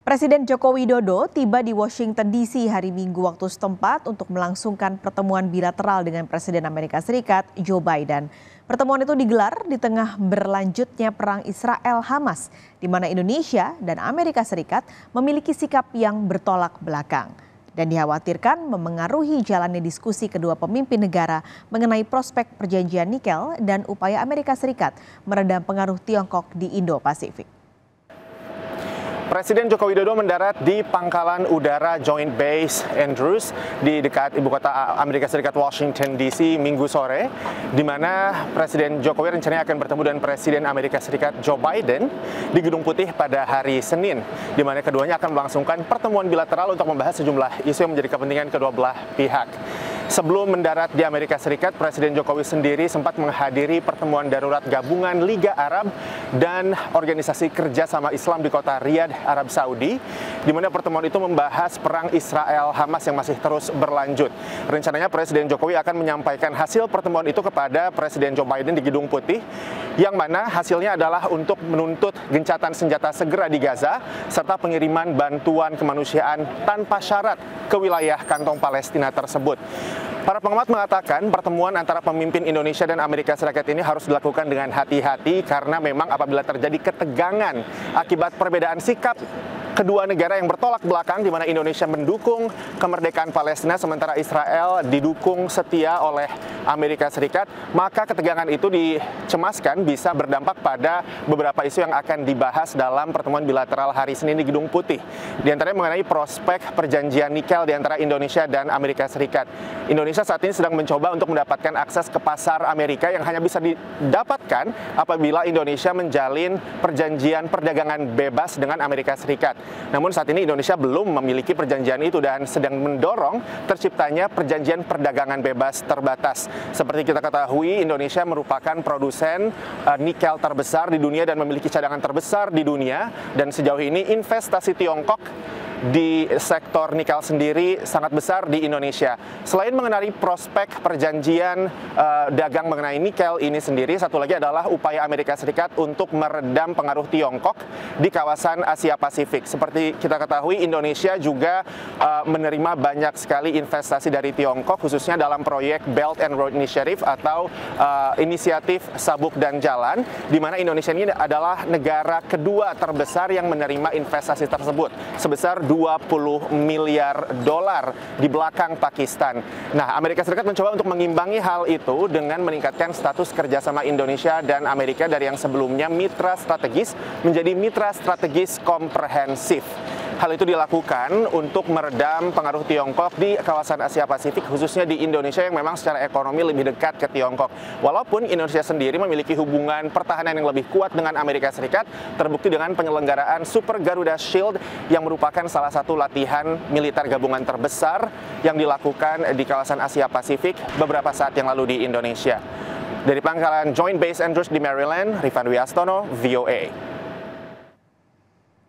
Presiden Joko Widodo tiba di Washington DC hari Minggu waktu setempat untuk melangsungkan pertemuan bilateral dengan Presiden Amerika Serikat Joe Biden. Pertemuan itu digelar di tengah berlanjutnya perang Israel-Hamas, di mana Indonesia dan Amerika Serikat memiliki sikap yang bertolak belakang. Dan dikhawatirkan memengaruhi jalannya diskusi kedua pemimpin negara mengenai prospek perjanjian nikel dan upaya Amerika Serikat meredam pengaruh Tiongkok di Indo-Pasifik. Presiden Joko Widodo mendarat di Pangkalan Udara Joint Base Andrews di dekat ibu kota Amerika Serikat Washington DC Minggu sore, di mana Presiden Jokowi rencananya akan bertemu dengan Presiden Amerika Serikat Joe Biden di Gedung Putih pada hari Senin, di mana keduanya akan melangsungkan pertemuan bilateral untuk membahas sejumlah isu yang menjadi kepentingan kedua belah pihak. Sebelum mendarat di Amerika Serikat, Presiden Jokowi sendiri sempat menghadiri pertemuan darurat gabungan Liga Arab dan Organisasi Kerjasama Islam di kota Riyadh, Arab Saudi, di mana pertemuan itu membahas perang Israel-Hamas yang masih terus berlanjut. Rencananya Presiden Jokowi akan menyampaikan hasil pertemuan itu kepada Presiden Joe Biden di Gedung Putih, yang mana hasilnya adalah untuk menuntut gencatan senjata segera di Gaza, serta pengiriman bantuan kemanusiaan tanpa syarat ke wilayah kantong Palestina tersebut. Para pengamat mengatakan pertemuan antara pemimpin Indonesia dan Amerika Serikat ini harus dilakukan dengan hati-hati karena memang apabila terjadi ketegangan akibat perbedaan sikap kedua negara yang bertolak belakang, di mana Indonesia mendukung kemerdekaan Palestina sementara Israel didukung setia oleh Amerika Serikat, maka ketegangan itu dicemaskan bisa berdampak pada beberapa isu yang akan dibahas dalam pertemuan bilateral hari Senin di Gedung Putih. Di antaranya mengenai prospek perjanjian nikel di antara Indonesia dan Amerika Serikat. Indonesia saat ini sedang mencoba untuk mendapatkan akses ke pasar Amerika yang hanya bisa didapatkan apabila Indonesia menjalin perjanjian perdagangan bebas dengan Amerika Serikat. Namun saat ini Indonesia belum memiliki perjanjian itu dan sedang mendorong terciptanya perjanjian perdagangan bebas terbatas. Seperti kita ketahui, Indonesia merupakan produsen nikel terbesar di dunia dan memiliki cadangan terbesar di dunia, dan sejauh ini investasi Tiongkok di sektor nikel sendiri sangat besar di Indonesia. Selain mengenai prospek perjanjian dagang mengenai nikel ini sendiri, satu lagi adalah upaya Amerika Serikat untuk meredam pengaruh Tiongkok di kawasan Asia Pasifik. Seperti kita ketahui, Indonesia juga menerima banyak sekali investasi dari Tiongkok, khususnya dalam proyek Belt and Road Initiative atau inisiatif sabuk dan jalan, di mana Indonesia ini adalah negara kedua terbesar yang menerima investasi tersebut, sebesar 20 miliar dolar di belakang Pakistan. Nah, Amerika Serikat mencoba untuk mengimbangi hal itu dengan meningkatkan status kerjasama Indonesia dan Amerika dari yang sebelumnya mitra strategis menjadi mitra strategis komprehensif. Hal itu dilakukan untuk meredam pengaruh Tiongkok di kawasan Asia Pasifik, khususnya di Indonesia yang memang secara ekonomi lebih dekat ke Tiongkok. Walaupun Indonesia sendiri memiliki hubungan pertahanan yang lebih kuat dengan Amerika Serikat, terbukti dengan penyelenggaraan Super Garuda Shield yang merupakan salah satu latihan militer gabungan terbesar yang dilakukan di kawasan Asia Pasifik beberapa saat yang lalu di Indonesia. Dari Pangkalan Joint Base Andrews di Maryland, Rifan Wiastono, VOA.